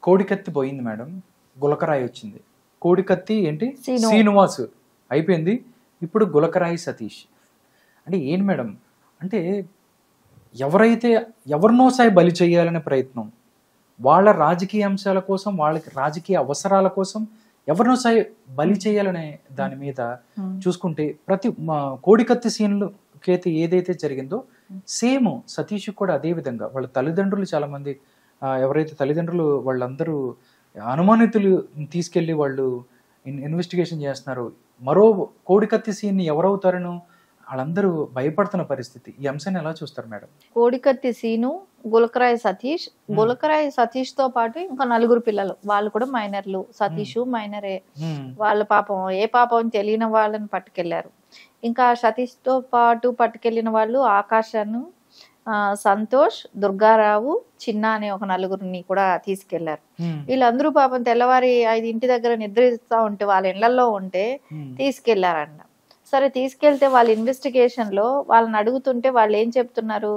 కోడికత్తి పోయింది మేడం, గులకరాయి వచ్చింది. కోడికత్తి ఏంటి, శ్రీనివాస్ అయిపోయింది, ఇప్పుడు గులకరాయి సతీష్. అంటే ఏంటి మేడం, అంటే ఎవరైతే ఎవరినో సాయి బలి చేయాలనే ప్రయత్నం, వాళ్ళ రాజకీయ అంశాల కోసం, వాళ్ళకి రాజకీయ అవసరాల కోసం ఎవరినో సాయి బలి చేయాలనే దాని మీద చూసుకుంటే ప్రతి కోడికత్తి సీన్లు కేతి ఏదైతే జరిగిందో సేమ్ సతీష్ కూడా అదే విధంగా వాళ్ళ తల్లిదండ్రులు చాలా మంది ఎవరైతే తల్లిదండ్రులు వాళ్ళందరూ అనుమానితులు తీసుకెళ్లి వాళ్ళు ఇన్వెస్టిగేషన్ చేస్తున్నారు. మరో కోడికత్తి సీన్ ఎవరవుతారను వాళ్ళందరూ భయపడుతున్న పరిస్థితి. ఈ అంశాన్ని ఎలా చూస్తారు మేడం? కోడికత్తి సీను, గులకరాయి సతీష్, గులకరాయి సతీష్ తో పాటు ఇంకా 4 పిల్లలు, వాళ్ళు కూడా మైనర్లు. సతీష్ మైనరే, వాళ్ళ పాపం ఏ పాపం తెలియని వాళ్ళని పట్టుకెళ్లారు. ఇంకా సతీష్ తో పాటు పట్టుకెళ్లిన వాళ్ళు ఆకాశాన్ని, సంతోష్, దుర్గారావు, చిన్న అనే ఒక 4 కూడా తీసుకెళ్లారు. వీళ్ళందరూ పాపం తెల్లవారి 5 దగ్గర నిద్రిస్తా ఉంటే వాళ్ళ ఇళ్లలో ఉంటే తీసుకెళ్లారంట. సరే తీసుకెళ్తే వాళ్ళ ఇన్వెస్టిగేషన్ లో వాళ్ళని అడుగుతుంటే వాళ్ళు ఏం చెప్తున్నారు,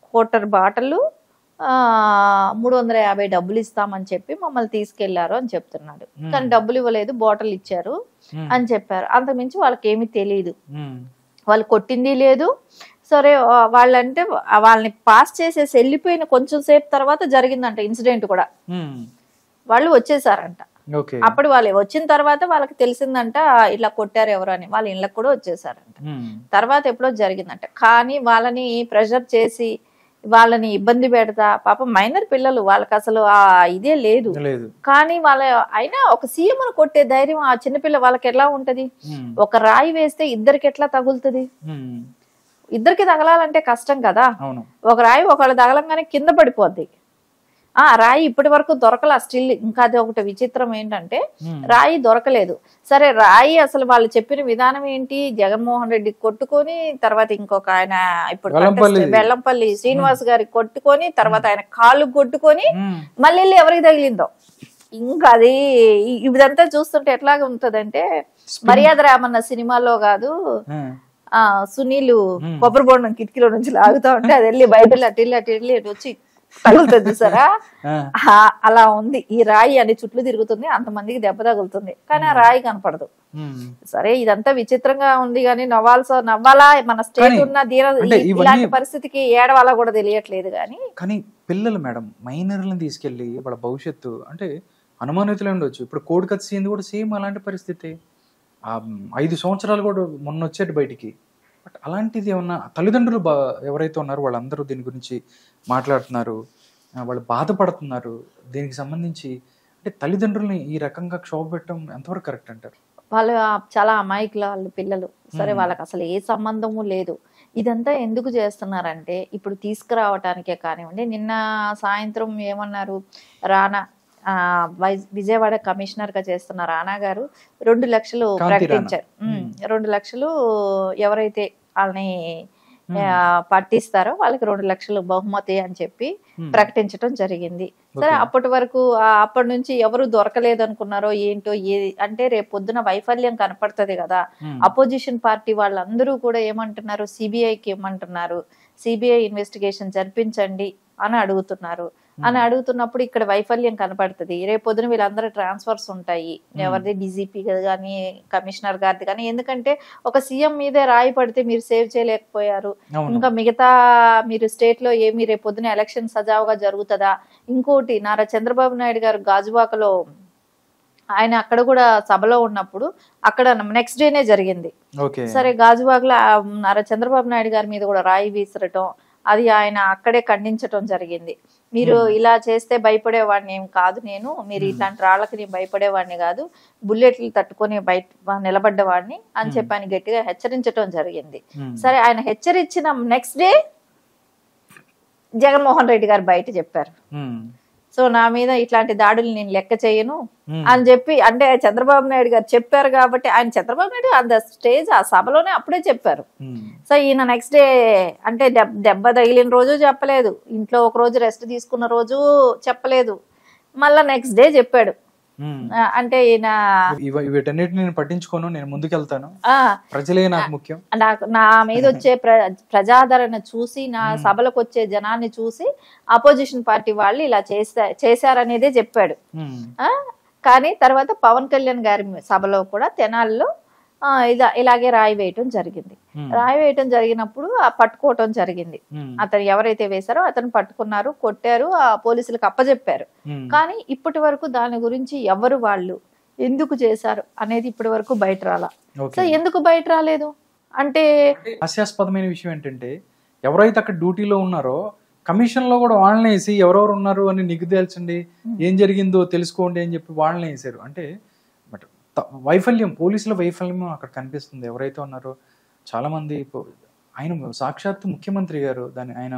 క్వార్టర్ బాటలు 350 డబ్బులు ఇస్తామని చెప్పి మమ్మల్ని తీసుకెళ్లారు అని చెప్తున్నాడు. కానీ డబ్బులు ఇవ్వలేదు, బాటిల్ ఇచ్చారు అని చెప్పారు. అంతకుమించి వాళ్ళకి ఏమీ తెలియదు, వాళ్ళు కొట్టింది లేదు. సరే వాళ్ళంటే వాళ్ళని పాస్ చేసేసి వెళ్ళిపోయిన కొంచెం సేపు తర్వాత జరిగిందంట ఇన్సిడెంట్ కూడా. వాళ్ళు వచ్చేసారంట. అప్పుడు వాళ్ళు వచ్చిన తర్వాత వాళ్ళకి తెలిసిందంట ఇలా కొట్టారు ఎవరు అని. వాళ్ళ ఇళ్ళకి కూడా వచ్చేసారంట. తర్వాత ఎప్పుడో జరిగిందంట. కానీ వాళ్ళని ప్రెషర్ చేసి వాళ్ళని ఇబ్బంది పెడతా, పాపం మైనర్ పిల్లలు, వాళ్ళకి అసలు ఆ ఇదే లేదు. కానీ వాళ్ళ అయినా ఒక సీఎంను కొట్టే ధైర్యం ఆ చిన్నపిల్ల వాళ్ళకి ఎలా ఉంటది? ఒక రాయి వేస్తే ఇద్దరికి ఎట్లా తగులుతుంది? ఇద్దరికి తగలాలంటే కష్టం కదా. ఒక రాయి ఒకళ్ళు తగలంగానే కింద పడిపోద్ది. రాయి ఇప్పటి వరకు దొరకలా స్టిల్. ఇంకా అది ఒకటి విచిత్రం ఏంటంటే రాయి దొరకలేదు. సరే రాయి అసలు వాళ్ళు చెప్పిన విధానం ఏంటి, జగన్మోహన్ రెడ్డి కొట్టుకొని తర్వాత ఇంకొక ఆయన ఇప్పుడు వెల్లంపల్లి శ్రీనివాస్ గారికి కొట్టుకొని తర్వాత ఆయన కాళ్ళు కొట్టుకొని మళ్ళీ ఎవరికి తగిలిందో. ఇంకా అది ఇదంతా చూస్తుంటే ఎట్లాగా ఉంటదంటే మర్యాద రామన్న సినిమాలో కాదు, సునీల్ కొబ్బరి బొండం కిటికీలో నుంచి లాగుతా ఉంటే అది వెళ్ళి బయట అటు వచ్చి తగులుతుంది సరా, అలా ఉంది. ఈ రాయి అని చుట్లు తిరుగుతుంది, అంతమందికి దెబ్బ తగులుతుంది, కానీ ఆ రాయి కనపడదు. సరే ఇదంతా విచిత్రంగా ఉంది, కానీ నవ్వాలా మన స్టేట్ ఉన్న ఇలాంటి పరిస్థితికి ఏడవాలా కూడా తెలియట్లేదు. కానీ పిల్లలు మేడం మైనర్లను తీసుకెళ్లి వాళ్ళ భవిష్యత్తు అంటే అనుమానితులు ఉండొచ్చు. ఇప్పుడు కోడికత్తి సీన్ కూడా సేమ్ అలాంటి పరిస్థితి. 5 సంవత్సరాలు కూడా మొన్న వచ్చేటి బయటికి. బట్ అలాంటిది ఏమన్నా తల్లిదండ్రులు ఎవరైతే ఉన్నారో వాళ్ళందరూ దీని గురించి మాట్లాడుతున్నారు, వాళ్ళు బాధపడుతున్నారు. దీనికి సంబంధించి అంటే తల్లిదండ్రుల్ని ఈ రకంగా క్షోభ పెట్టడం ఎంతవరకు కరెక్ట్ అంటారు? వాళ్ళు చాలా అమాయకుల వాళ్ళ పిల్లలు. సరే వాళ్ళకి అసలు ఏ సంబంధము లేదు. ఇదంతా ఎందుకు చేస్తున్నారంటే ఇప్పుడు తీసుకురావటానికే కానివ్వండి. నిన్న సాయంత్రం ఏమన్నారు, రానా విజయవాడ కమిషనర్ గా చేస్తున్న రానా గారు 2 లక్షలు ప్రకటించారు. 2 లక్షలు ఎవరైతే వాళ్ళని పట్టిస్తారో వాళ్ళకి 2 లక్షలు బహుమతి అని చెప్పి ప్రకటించడం జరిగింది. సరే అప్పటి వరకు అప్పటి నుంచి ఎవరు దొరకలేదు అనుకున్నారో ఏంటో, అంటే రేపు పొద్దున వైఫల్యం కనపడుతుంది కదా. అపోజిషన్ పార్టీ వాళ్ళందరూ కూడా ఏమంటున్నారు, సిబిఐకి ఏమంటున్నారు, సిబిఐ ఇన్వెస్టిగేషన్ జరిపించండి అని అడుగుతున్నారు. అని అడుగుతున్నప్పుడు ఇక్కడ వైఫల్యం కనపడుతుంది. రేపు పొద్దున వీళ్ళందరూ ట్రాన్స్ఫర్స్ ఉంటాయి, ఎవరిది డీజీపీ కానీ కమిషనర్ గారిది కానీ. ఎందుకంటే ఒక సీఎం మీదే రాయి పడితే మీరు సేవ్ చేయలేకపోయారు, ఇంకా మిగతా మీరు స్టేట్ లో ఏమి రేపు పొద్దున ఎలక్షన్ సజావుగా జరుగుతుందా? ఇంకోటి నారా చంద్రబాబు నాయుడు గారు గాజువాకలో ఆయన అక్కడ కూడా సభలో ఉన్నప్పుడు అక్కడ నెక్స్ట్ డేనే జరిగింది. సరే గాజువాకలో నారా చంద్రబాబు నాయుడు గారి మీద కూడా రాయి విసరటం, అది ఆయన అక్కడే ఖండించటం జరిగింది. మీరు ఇలా చేస్తే భయపడేవాడిని ఏం కాదు నేను, మీరు ఇట్లాంటి రాళ్ళకి నేను భయపడేవాడిని కాదు, బుల్లెట్లు తట్టుకొని బయట నిలబడ్డవాడిని అని చెప్పి ఆయన గట్టిగా హెచ్చరించటం జరిగింది. సరే ఆయన హెచ్చరించిన నెక్స్ట్ డే జగన్మోహన్ రెడ్డి గారు బయట చెప్పారు, సో నా మీద ఇట్లాంటి దాడులు నేను లెక్క చేయను అని చెప్పి. అంటే చంద్రబాబు నాయుడు గారు చెప్పారు కాబట్టి ఆయన Chandrababu Naidu on the stage ఆ సభలోనే అప్పుడే చెప్పారు. సో ఈయన నెక్స్ట్ డే అంటే దెబ్బ తగిలిన రోజు చెప్పలేదు, ఇంట్లో ఒక రోజు రెస్ట్ తీసుకున్న రోజు చెప్పలేదు, మళ్ళా నెక్స్ట్ డే చెప్పాడు. అంటే ఈయన వీటన్నిటిని నేను పట్టించుకోను, నేను ముందుకెళ్తాను, ప్రజలే నాకు ముఖ్యం, నా మీద వచ్చే ప్రజాదరణ చూసి, నా సభలకు వచ్చే జనాన్ని చూసి అపోజిషన్ పార్టీ వాళ్ళు ఇలా చేశారనేదే చెప్పాడు. కానీ తర్వాత పవన్ కళ్యాణ్ గారి సభలో కూడా తెనాలిలో ఇలాగే రాయి వేయటం జరిగింది. రాయి వేయటం జరిగినప్పుడు పట్టుకోవటం జరిగింది. అతను ఎవరైతే వేశారో అతను పట్టుకున్నారు, కొట్టారు, ఆ పోలీసులకు అప్పచెప్పారు. కానీ ఇప్పటి వరకు దాని గురించి ఎవరు వాళ్ళు ఎందుకు చేశారు అనేది ఇప్పటి వరకు బయట రాలా. సో ఎందుకు బయట రాలేదు అంటే హాస్యాస్పదమైన విషయం ఏంటంటే, ఎవరైతే అక్కడ డ్యూటీలో ఉన్నారో కమిషన్ లో కూడా వాళ్ళని వేసి ఎవరెవరు ఉన్నారు అని నిగ్గు తేల్చండి, ఏం జరిగిందో తెలుసుకోండి అని చెప్పి వాళ్ళని వేసారు. అంటే బట్ వైఫల్యం, పోలీసుల వైఫల్యం అక్కడ కనిపిస్తుంది. ఎవరైతే ఉన్నారో చాలా మంది, ఆయన సాక్షాత్ ముఖ్యమంత్రి గారు, ఆయన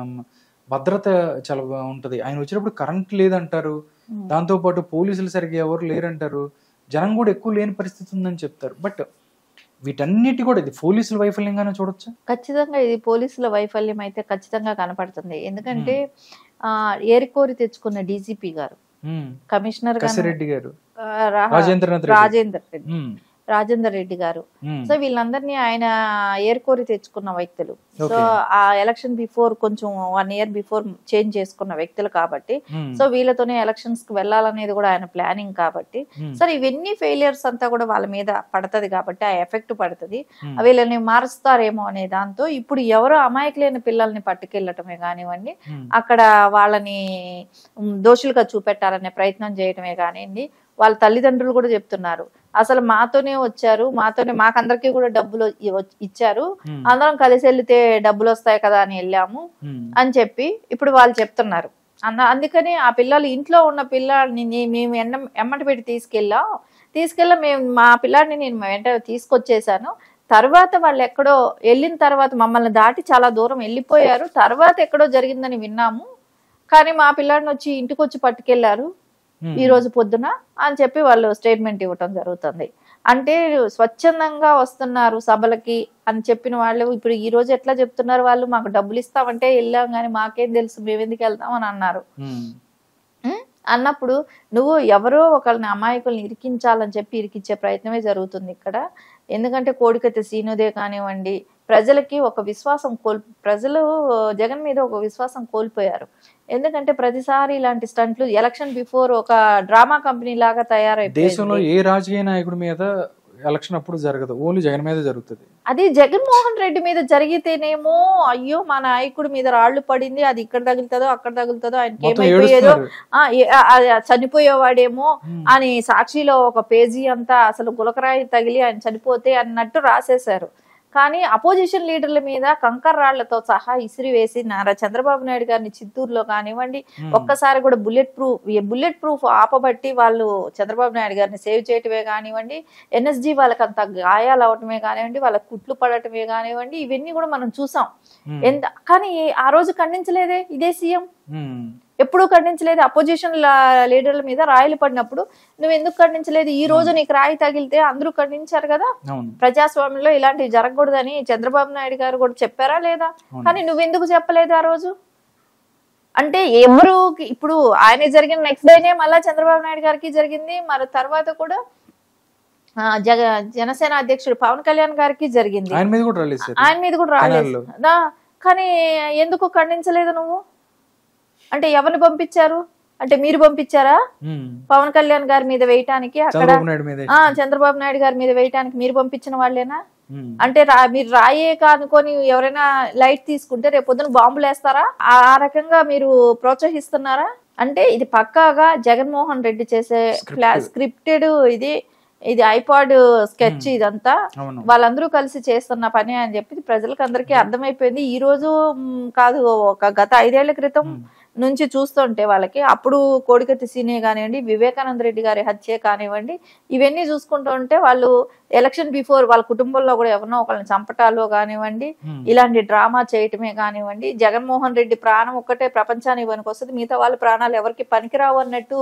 భద్రత చాలా ఉంటది. ఆయన వచ్చినప్పుడు కరెంట్ లేదంటారు, దాంతో పాటు పోలీసులు సరిగ్గా ఎవరు లేరంటారు, జనం కూడా ఎక్కువ లేని పరిస్థితి ఉందని చెప్తారు. బట్ వీటన్నిటి కూడా ఇది పోలీసుల వైఫల్యంగానే చూడొచ్చు. ఖచ్చితంగా ఇది పోలీసుల వైఫల్యం అయితే ఖచ్చితంగా కనపడుతుంది. ఎందుకంటే ఏరికోరి తెచ్చుకున్న డీజీపీ గారు, కమిషనర్ గారు, రాజేందర్ రెడ్డి గారు, సో వీళ్ళందరినీ ఆయన ఏర్కోరి తెచ్చుకున్న వ్యక్తులు. సో ఆ ఎలక్షన్ బిఫోర్ కొంచెం 1 year బిఫోర్ చేంజ్ చేసుకున్న వ్యక్తులు కాబట్టి, సో వీళ్ళతోనే ఎలక్షన్స్ కి వెళ్ళాలనేది కూడా ఆయన ప్లానింగ్ కాబట్టి, సరే ఇవన్నీ ఫెయిలియర్స్ అంతా కూడా వాళ్ళ మీద పడుతుంది కాబట్టి ఆ ఎఫెక్ట్ పడుతుంది. వీళ్ళని మారుస్తారేమో అనే దాంతో ఇప్పుడు ఎవరో అమాయకులైన పిల్లల్ని పట్టుకెళ్ళటమే కానివ్వండి, అక్కడ వాళ్ళని దోషులుగా చూపెట్టాలనే ప్రయత్నం చేయటమే కానివ్వండి. వాళ్ళ తల్లిదండ్రులు కూడా చెప్తున్నారు, అసలు మాతోనే వచ్చారు, మాకందరికి కూడా డబ్బులు ఇచ్చారు, అందరం కలిసి వెళ్తే డబ్బులు వస్తాయి కదా అని వెళ్ళాము అని చెప్పి ఇప్పుడు వాళ్ళు చెప్తున్నారు. అందుకని ఆ పిల్లలు, ఇంట్లో ఉన్న పిల్లాడిని మేము ఎమ్మటి పెట్టి తీసుకెళ్ళా మేము మా పిల్లాడిని నేను వెంట తీసుకొచ్చేసాను. తర్వాత వాళ్ళు ఎక్కడో వెళ్ళిన తర్వాత మమ్మల్ని దాటి చాలా దూరం వెళ్ళిపోయారు, తర్వాత ఎక్కడో జరిగిందని విన్నాము, కానీ మా పిల్లాడిని వచ్చి ఇంటికి వచ్చి పట్టుకెళ్లారు ఈ రోజు పొద్దున అని చెప్పి వాళ్ళు స్టేట్మెంట్ ఇవ్వటం జరుగుతుంది. అంటే స్వచ్ఛందంగా వస్తున్నారు సభలకి అని చెప్పిన వాళ్ళు ఇప్పుడు ఈ రోజు ఎట్లా చెప్తున్నారు, వాళ్ళు మాకు డబ్బులు ఇస్తామంటే వెళ్ళాం కానీ మాకేం తెలుసు, మేము ఎందుకు వెళ్తాం అని అన్నారు. అన్నప్పుడు నువ్వు ఎవరో ఒకళ్ళని అమాయకుల్ని ఇరికించాలని చెప్పి ఇరికించే ప్రయత్నమే జరుగుతుంది ఇక్కడ. ఎందుకంటే కోడికత్తి శ్రీనుదే కానివ్వండి, ప్రజలకి ఒక విశ్వాసం ప్రజలు జగన్ మీద ఒక విశ్వాసం కోల్పోయారు. ఎందుకంటే ప్రతిసారి ఇలాంటి స్టంట్లు ఎలక్షన్ బిఫోర్ ఒక డ్రామా కంపెనీ లాగా తయారైపోయింది. దేశంలో ఏ రాజకీయ నాయకుడి మీద ఎలక్షన్ అప్పుడు జరగదు, ఓన్లీ జగన్ మీద జరుగుతుంది. అది జగన్మోహన్ రెడ్డి మీద జరిగితేనేమో అయ్యో మా నాయకుడి మీద రాళ్లు పడింది, అది ఇక్కడ తగులుతుందో అక్కడ తగులుతుందో, ఆయనకి ఏమైపోయేదో, చనిపోయేవాడేమో అని సాక్షిలో ఒక పేజీ అంతా అసలు గులకరాయి తగిలి ఆయన చనిపోతే అన్నట్టు రాసేశారు. కానీ అపోజిషన్ లీడర్ల మీద కంకర్ రాళ్లతో సహా ఇసిరి వేసి నారా చంద్రబాబు నాయుడు గారిని చిత్తూరులో కానివ్వండి, ఒక్కసారి కూడా బుల్లెట్ ప్రూఫ్ ఆపబట్టి వాళ్ళు చంద్రబాబు నాయుడు గారిని సేవ్ చేయటమే కానివ్వండి, ఎన్ఎస్జీ వాళ్ళకి అంత గాయాలు అవటమే కానివ్వండి, వాళ్ళ కుట్లు పడటమే కానివ్వండి, ఇవన్నీ కూడా మనం చూసాం. కానీ ఆ రోజు ఖండించలేదే ఇదే సీఎం, ఎప్పుడూ ఖండించలేదు. అపోజిషన్ లీడర్ల మీద రాయిలు పడినప్పుడు నువ్వు ఎందుకు ఖండించలేదు? ఈ రోజు నీకు రాయి తగిలితే అందరూ ఖండించారు కదా. ప్రజాస్వామ్యంలో ఇలాంటివి జరగకూడదని చంద్రబాబు నాయుడు గారు కూడా చెప్పారా లేదా? కానీ నువ్వెందుకు చెప్పలేదు ఆ రోజు? అంటే ఎవరు ఇప్పుడు ఆయన జరిగిన నెక్స్ట్ డేనే మళ్ళా చంద్రబాబు నాయుడు గారికి జరిగింది, మరి తర్వాత కూడా జనసేన అధ్యక్షుడు పవన్ కళ్యాణ్ గారికి జరిగింది, ఆయన మీద కూడా రాలేదు. కానీ ఎందుకు ఖండించలేదు నువ్వు? అంటే ఎవరిని పంపించారు? అంటే మీరు పంపించారా పవన్ కళ్యాణ్ గారి మీద వేయటానికి? అక్కడ చంద్రబాబు నాయుడు గారి మీద వేయటానికి మీరు పంపించిన వాళ్ళేనా? అంటే మీరు రాయే కానుకొని ఎవరైనా లైట్ తీసుకుంటే రేపు పొద్దున బాంబులు వేస్తారా? ఆ రకంగా మీరు ప్రోత్సహిస్తున్నారా? అంటే ఇది పక్కాగా జగన్మోహన్ రెడ్డి చేసే స్క్రిప్టెడ్, ఇది ఐపాడ్ స్కెచ్, ఇదంతా వాళ్ళందరూ కలిసి చేస్తున్న పని అని చెప్పి ప్రజలకు అందరికీ అర్థమైపోయింది. ఈ రోజు కాదు, ఒక గత 5 ఏళ్ల క్రితం నుంచి చూస్తుంటే వాళ్ళకి, అప్పుడు కోడికత్తి సీనే కానివ్వండి, వివేకానంద రెడ్డి గారి హత్య కానివ్వండి, ఇవన్నీ చూసుకుంటూ ఉంటే వాళ్ళు ఎలక్షన్ బిఫోర్ వాళ్ళ కుటుంబంలో కూడా ఎవరినో ఒకళ్ళని చంపటాలో కానివ్వండి, ఇలాంటి డ్రామా చేయటమే కానివ్వండి, జగన్మోహన్ రెడ్డి ప్రాణం ఒక్కటే ప్రపంచానికి పనికొస్తుంది, మిగతా వాళ్ళ ప్రాణాలు ఎవరికి పనికిరావు అన్నట్టు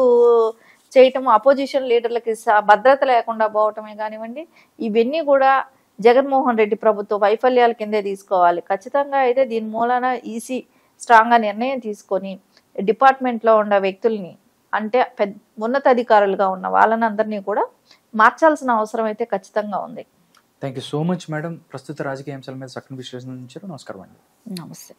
చేయటము, అపోజిషన్ లీడర్లకి భద్రత లేకుండా పోవటమే కానివ్వండి, ఇవన్నీ కూడా జగన్మోహన్ రెడ్డి ప్రభుత్వ వైఫల్యాల కిందే తీసుకోవాలి. ఖచ్చితంగా అయితే దీని మూలన ఈసీ స్ట్రాంగ్ గా నిర్ణయం తీసుకొని డిపార్ట్మెంట్ లో ఉన్న వ్యక్తుల్ని అంటే ఉన్నతాధికారులుగా ఉన్న వాళ్ళని అందరినీ కూడా మార్చాల్సిన అవసరం అయితే ఖచ్చితంగా ఉంది. Thank you so much madam. ప్రస్తుత రాజకీయ అంశాల మీద చక్కని విశ్లేషణ ఇచ్చారు. నమస్కారం అండి. నమస్తే.